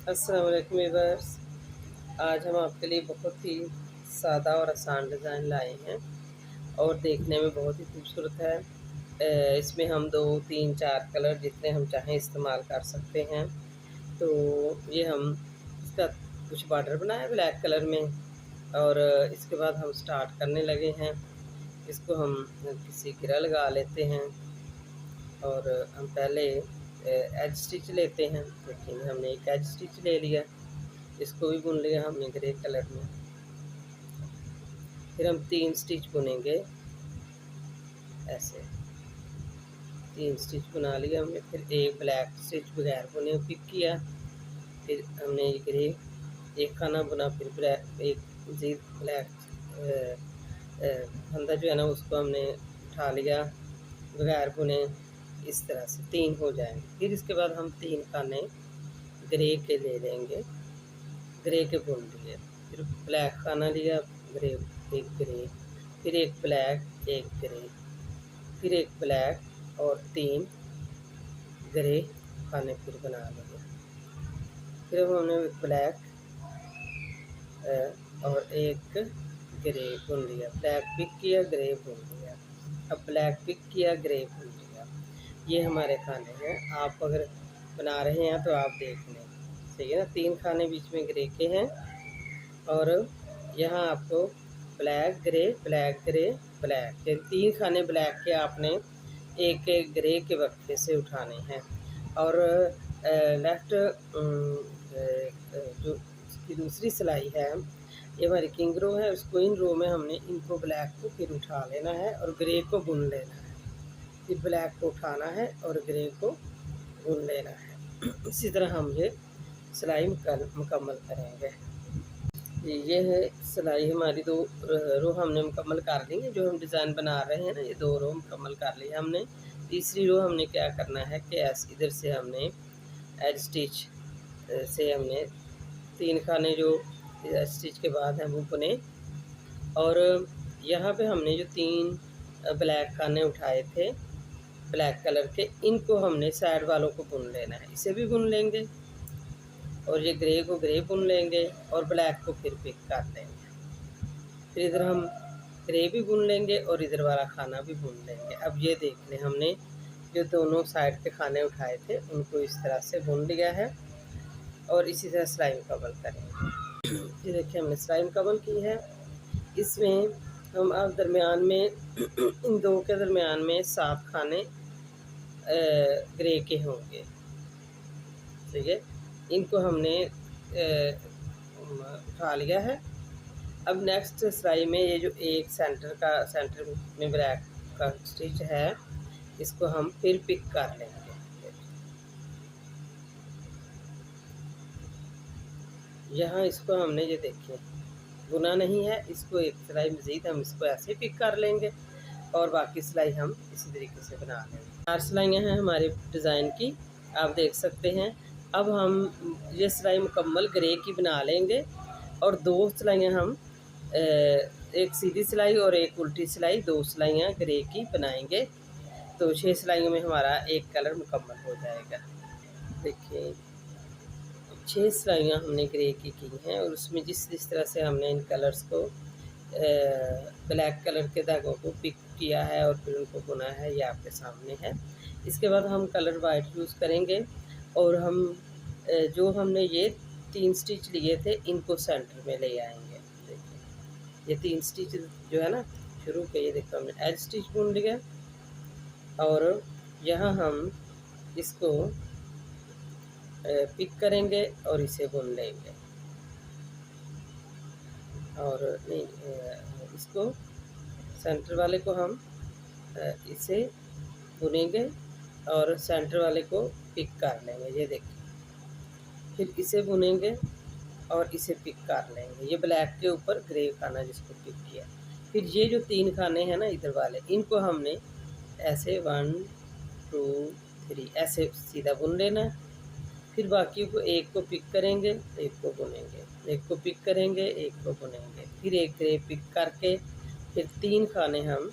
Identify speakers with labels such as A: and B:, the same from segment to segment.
A: अस्सलाम वालेकुम व्यूअर्स। आज हम आपके लिए बहुत ही सादा और आसान डिज़ाइन लाए हैं और देखने में बहुत ही खूबसूरत है। इसमें हम 2, 3, 4 कलर जितने हम चाहें इस्तेमाल कर सकते हैं। तो ये हम इसका कुछ बॉर्डर बनाया ब्लैक कलर में और इसके बाद हम स्टार्ट करने लगे हैं। इसको हम किसी गिरा लगा लेते हैं और हम पहले एज स्टिच लेते हैं। देखिए हमने एक एज स्टिच ले लिया, इसको भी बुन लिया हमने ग्रे कलर में। फिर हम 3 स्टिच बुनेंगे ऐसे, 3 स्टिच बना लिया हमने। फिर एक ब्लैक स्टिच बगैर बुने पिक किया। फिर हमने ये ग्रे एक खाना बुना, फिर ब्लैक एक मज़ीद ब्लैक फंदा जो है ना उसको हमने उठा लिया बगैर बुने। इस तरह से 3 हो जाएंगे। फिर इसके बाद हम 3 खाने ग्रे के ले लेंगे, ग्रे के बुन लिए। फिर ब्लैक खाना लिया, ग्रे, एक ग्रे, फिर एक ब्लैक, एक ग्रे, फिर एक ब्लैक और 3 ग्रे खाने फिर बना लिए। फिर अब हमने ब्लैक और एक ग्रे बुन लिया, ब्लैक पिक किया, ग्रे बुन लिया। अब ब्लैक पिक किया, ग्रे बुन लिया। ये हमारे खाने हैं। आप अगर बना रहे हैं तो आप देख लें, सही है ना। 3 खाने बीच में ग्रे के हैं और यहाँ आपको black grey black grey black, ये 3 खाने ब्लैक के आपने एक एक ग्रे के वक्फे से उठाने हैं। और लेफ्ट जो इसकी दूसरी सिलाई है, ये हमारी किंग रो है, उसको इन रो में हमने इनको ब्लैक को फिर उठा लेना है और ग्रे को बुन लेना है। फिर ब्लैक को उठाना है और ग्रे को बुन लेना है। इसी तरह हम ये सिलाई मुकम्मल करेंगे। ये है सिलाई हमारी 2 रो हमने मुकम्मल कर ली है। जो हम डिज़ाइन बना रहे हैं ना, ये 2 रो मुकम्मल कर ली है हमने। तीसरी रो हमने क्या करना है कि ऐसे इधर से हमने एज स्टिच से हमने 3 खाने जो एज स्टिच के बाद हम वो बुने और यहाँ पे हमने जो 3 ब्लैक खाने उठाए थे ब्लैक कलर के, इनको हमने साइड वालों को बुन लेना है। इसे भी बुन लेंगे और ये ग्रे को ग्रे बुन लेंगे और ब्लैक को फिर पिक कर लेंगे। फिर इधर हम ग्रे भी बुन लेंगे और इधर वाला खाना भी बुन लेंगे। अब ये देख लें, हमने जो दोनों साइड के खाने उठाए थे उनको इस तरह से बुन लिया है और इसी तरह सिलाई मुकम्मल करेंगे। ये देखिए हमने सिलाई मुकम्मल की है। इसमें हम अब दरमियान में इन 2 के दरमियान में 7 खाने ग्रे के होंगे, ठीक है। इनको हमने उठा लिया है। अब नेक्स्ट सिलाई में ये जो एक सेंटर में ब्लैक का स्टिच है, इसको हम फिर पिक कर लेंगे। यहाँ इसको हमने ये देखिए बुना नहीं है, इसको एक सिलाई मज़ीद हम इसको ऐसे पिक कर लेंगे और बाकी सिलाई हम इसी तरीके से बना लेंगे। 4 सिलाइयाँ हैं हमारे डिज़ाइन की, आप देख सकते हैं। अब हम ये सिलाई मुकम्मल ग्रे की बना लेंगे और 2 सिलाइयाँ हम एक सीधी सिलाई और एक उल्टी सिलाई, 2 सिलाइयाँ ग्रे की बनाएंगे। तो 6 सिलाइयों में हमारा एक कलर मुकम्मल हो जाएगा। देखिए 6 सिलाइयाँ हमने ग्रे की हैं और उसमें जिस जिस तरह से हमने इन कलर्स को ब्लैक कलर के धागों को पिक किया है और फिर उनको बुना है, ये आपके सामने है। इसके बाद हम कलर वाइट यूज़ करेंगे और हम जो हमने ये 3 स्टिच लिए थे इनको सेंटर में ले आएंगे। देखिए ये 3 स्टिच जो है ना शुरू के, ये देखो हमने एज स्टिच बुन लिया और यहाँ हम इसको पिक करेंगे और इसे बुन लेंगे और नहीं इसको सेंटर वाले को हम इसे बुनेंगे और सेंटर वाले को पिक कर लेंगे। ये देखिए फिर इसे बुनेंगे और इसे पिक कर लेंगे। ये ब्लैक के ऊपर ग्रे खाना जिसको पिक किया। फिर ये जो 3 खाने हैं ना इधर वाले, इनको हमने ऐसे 1 2 3 ऐसे सीधा बुन लेना है। फिर बाकी को एक को पिक करेंगे, एक को बुनेंगे, एक को पिक करेंगे, एक को बुनेंगे, फिर एक ग्रे पिक करके फिर 3 खाने हम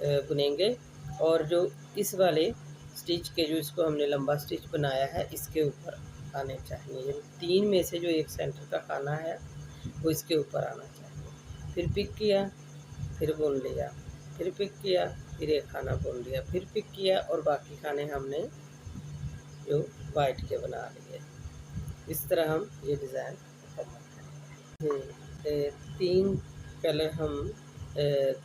A: बुनेंगे और जो इस वाले स्टिच के जो इसको हमने लंबा स्टिच बनाया है इसके ऊपर आने चाहिए, यानी 3 में से जो एक सेंटर का खाना है वो इसके ऊपर आना चाहिए। फिर पिक किया, फिर बुन लिया, फिर पिक किया, फिर एक खाना बुन लिया, फिर पिक किया और बाकी खाने हमने जो वाइट के बना लिए। इस तरह हम ये डिज़ाइन मुकम्मल करेंगे। 3 कलर हम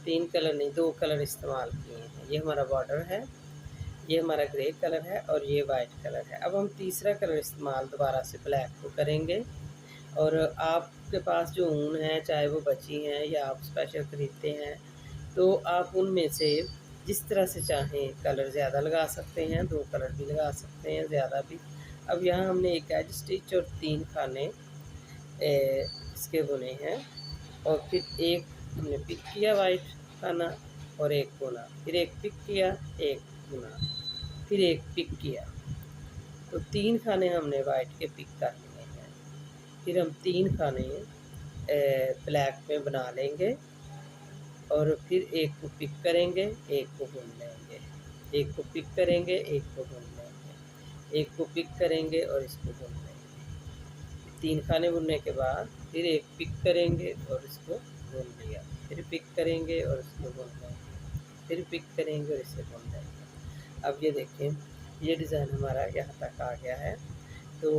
A: 3 कलर नहीं 2 कलर इस्तेमाल किए हैं। ये हमारा बॉर्डर है, ये हमारा ग्रे कलर है और ये वाइट कलर है। अब हम तीसरा कलर इस्तेमाल दोबारा से ब्लैक को करेंगे। और आपके पास जो ऊन है, चाहे वो बची हैं या आप स्पेशल ख़रीदते हैं, तो आप उनमें से जिस तरह से चाहें कलर ज़्यादा लगा सकते हैं, 2 कलर भी लगा सकते हैं, ज़्यादा भी। अब यहाँ हमने एक एज स्टिच और 3 खाने इसके बुने हैं और फिर एक हमने पिक किया वाइट खाना और एक बुना, फिर एक पिक किया, एक बुना, फिर एक पिक किया। तो 3 खाने हमने वाइट के पिक कर लिए हैं। फिर हम 3 खाने ब्लैक में बना लेंगे और फिर एक को पिक करेंगे, एक को बुन लेंगे, एक को पिक करेंगे, एक को बुन लेंगे, एक को पिक करेंगे और इसको बुन लेंगे। 3 खाने बुनने के बाद फिर एक पिक करेंगे और इसको बुन लिया, फिर पिक करेंगे और इसको बुन लेंगे, फिर पिक करेंगे और इसे बुन लेंगे। अब ये देखें, ये डिज़ाइन हमारा यहाँ तक आ गया है। तो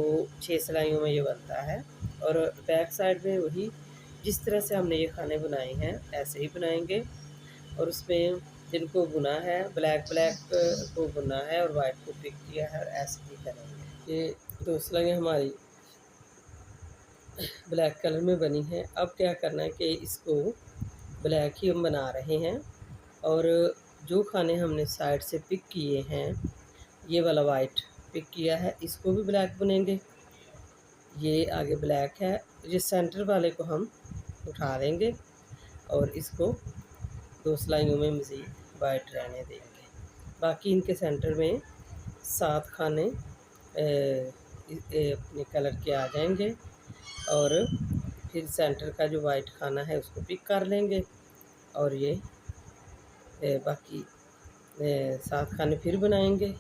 A: 6 सिलाइयों में ये बनता है और बैक साइड में वही जिस तरह से हमने ये खाने बनाए हैं ऐसे ही बनाएंगे। और उसमें जिनको बुना है ब्लैक को बुना है और वाइट को पिक किया है और ऐसे ही करेंगे। ये 2 सिलाइयाँ हमारी ब्लैक कलर में बनी है। अब क्या करना है कि इसको ब्लैक ही हम बना रहे हैं और जो खाने हमने साइड से पिक किए हैं, ये वाला वाइट पिक किया है, इसको भी ब्लैक बुनेंगे। ये आगे ब्लैक है, ये सेंटर वाले को हम उठा देंगे और इसको 2 सिलाइयों में मज़ीद वाइट रहने देंगे। बाकी इनके सेंटर में 7 खाने अपने कलर के आ जाएंगे और फिर सेंटर का जो वाइट खाना है उसको पिक कर लेंगे और ये बाकी 7 खाने फिर बनाएंगे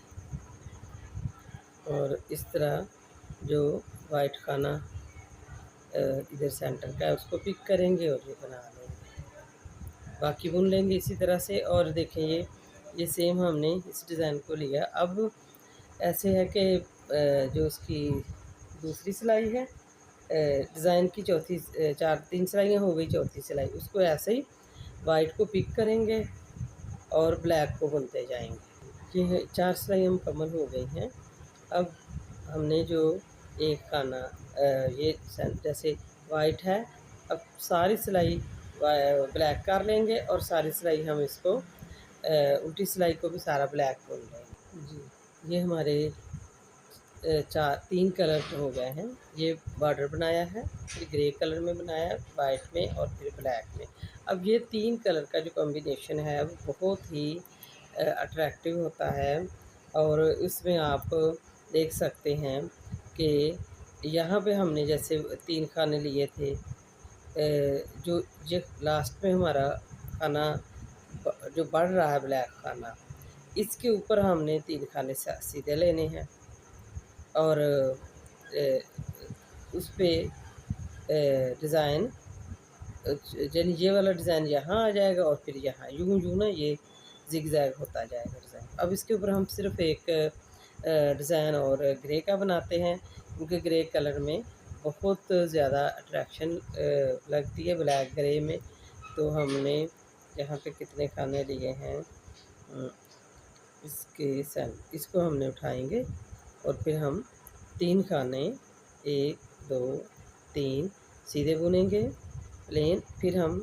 A: और इस तरह जो वाइट खाना इधर सेंटर का है उसको पिक करेंगे और ये बना लेंगे, बाकी बुन लेंगे इसी तरह से। और देखें ये सेम हमने इस डिज़ाइन को लिया। अब ऐसे है कि जो उसकी दूसरी सिलाई है डिज़ाइन की चौथी 3 सिलाइयाँ हो गई, चौथी सिलाई उसको ऐसे ही वाइट को पिक करेंगे और ब्लैक को बुनते जाएंगे। ये 4 सिलाइयाँ मुकम्मल हो गई हैं। अब हमने जो एक खाना ये जैसे वाइट है, अब सारी सिलाई ब्लैक कर लेंगे और सारी सिलाई हम इसको उल्टी सिलाई को भी सारा ब्लैक बुन लेंगे। जी, ये हमारे 3 कलर हो गए हैं। ये बॉर्डर बनाया है, फिर ग्रे कलर में बनाया है, वाइट में और फिर ब्लैक में। अब ये 3 कलर का जो कॉम्बिनेशन है वो बहुत ही अट्रैक्टिव होता है और इसमें आप देख सकते हैं कि यहाँ पे हमने जैसे 3 खाने लिए थे, जो लास्ट में हमारा खाना जो बढ़ रहा है ब्लैक खाना, इसके ऊपर हमने 3 खाने सीधे लेने हैं और उस पर डिज़ाइन यानी ये वाला डिज़ाइन यहाँ आ जाएगा और फिर यहाँ यूँ यूँ ना ये ज़िगज़ैग होता जाएगा डिज़ाइन। अब इसके ऊपर हम सिर्फ एक डिज़ाइन और ग्रे का बनाते हैं क्योंकि ग्रे कलर में बहुत ज़्यादा अट्रैक्शन लगती है ब्लैक ग्रे में। तो हमने यहाँ पे कितने खाने लिए हैं इसको हमने उठाएंगे और फिर हम 3 खाने 1 2 3 सीधे बुनेंगे प्लेन, फिर हम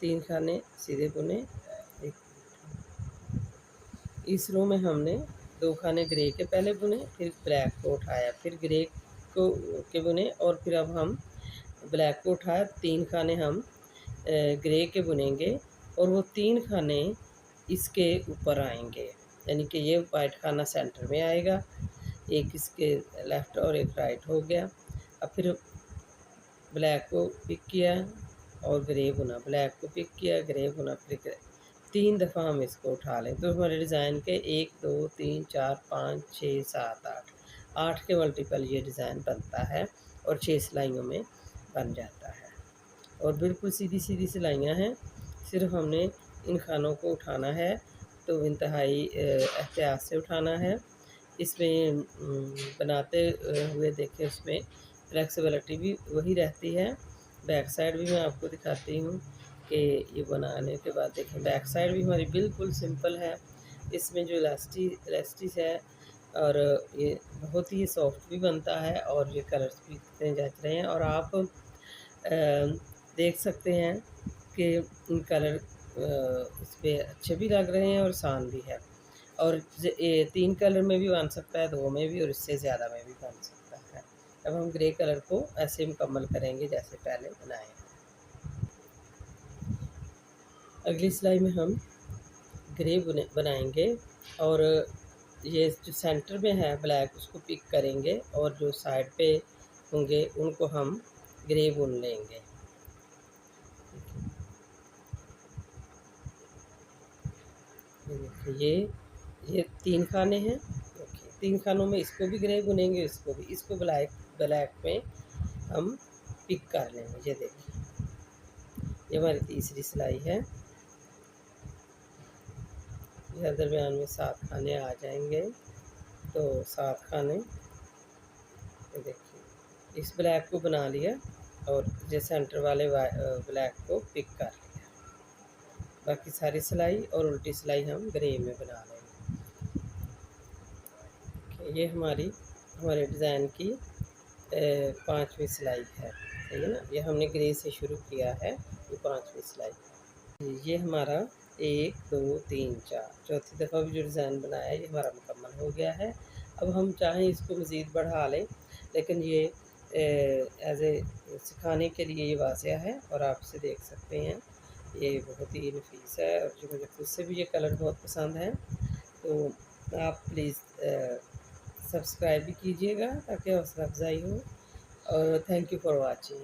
A: 3 खाने सीधे बुने। इस रो में हमने 2 खाने ग्रे के पहले बुने, फिर ब्लैक को उठाया, फिर ग्रे को के बुने और फिर अब हम ब्लैक को उठाया। 3 खाने हम ग्रे के बुनेंगे और वो 3 खाने इसके ऊपर आएंगे, यानी कि ये वाइट खाना सेंटर में आएगा, एक इसके लेफ़्ट और एक राइट हो गया। अब फिर ब्लैक को पिक किया और ग्रे बुना, ब्लैक को पिक किया, ग्रे बुना, फिर ग्रे। 3 दफ़ा हम इसको उठा लें तो हमारे डिज़ाइन के 1 2 3 4 5 6 7 8 8 के मल्टीपल ये डिज़ाइन बनता है और 6 सिलाइयों में बन जाता है। और बिल्कुल सीधी-सीधी सिलाइयाँ हैं, सिर्फ़ हमने इन खानों को उठाना है, तो इंतहाई एहतियात से उठाना है। इसमें बनाते हुए देखिए उसमें फ्लेक्सिबिलिटी भी वही रहती है। बैक साइड भी मैं आपको दिखाती हूँ कि ये बनाने के बाद देखें बैक साइड भी हमारी बिल्कुल सिंपल है। इसमें जो इलास्टिस है और ये बहुत ही सॉफ्ट भी बनता है और ये कलर्स भी कितने जच रहे हैं और आप देख सकते हैं कि कलर इसपे अच्छे भी लग रहे हैं और आसान भी है और ये 3 कलर में भी बन सकता है, 2 में भी और इससे ज़्यादा में भी बन सकता है। अब हम ग्रे कलर को ऐसे मुकम्मल करेंगे जैसे पहले बनाए हैं। अगली सिलाई में हम ग्रे बनाएंगे और ये जो सेंटर में है ब्लैक उसको पिक करेंगे और जो साइड पे होंगे उनको हम ग्रे बुन लेंगे। ये 3 खाने हैं। देखिए 3 खानों में इसको भी ग्रे बुनेंगे, इसको भी, इसको ब्लैक ब्लैक में हम पिक कर लेंगे। ये देखिए ये हमारी तीसरी सिलाई है। यह दरमियान में 7 खाने आ जाएंगे, तो 7 खाने ये देखिए इस ब्लैक को बना लिया और ये सेंटर वाले ब्लैक को पिक कर लिया। बाकी सारी सिलाई और उल्टी सिलाई हम ग्रे में बना लेंगे। ये हमारे डिज़ाइन की 5वीं सिलाई है, सही है ना। ये हमने ग्रे से शुरू किया है, ये 5वीं सिलाई। ये हमारा 1 2 3 4 चौथी दफ़ा भी जो डिज़ाइन बनाया है ये हमारा मुकम्मल हो गया है। अब हम चाहें इसको मज़ीद बढ़ा लें, लेकिन ये एज़ ए सिखाने के लिए ये वाक़या है और आप इसे देख सकते हैं। ये बहुत ही नफीस है और जो मुझे खुद से भी ये कलर बहुत पसंद है, तो आप प्लीज़ सब्सक्राइब भी कीजिएगा ताकि हौसला अफजाई हो। और थैंक यू फॉर वॉचिंग।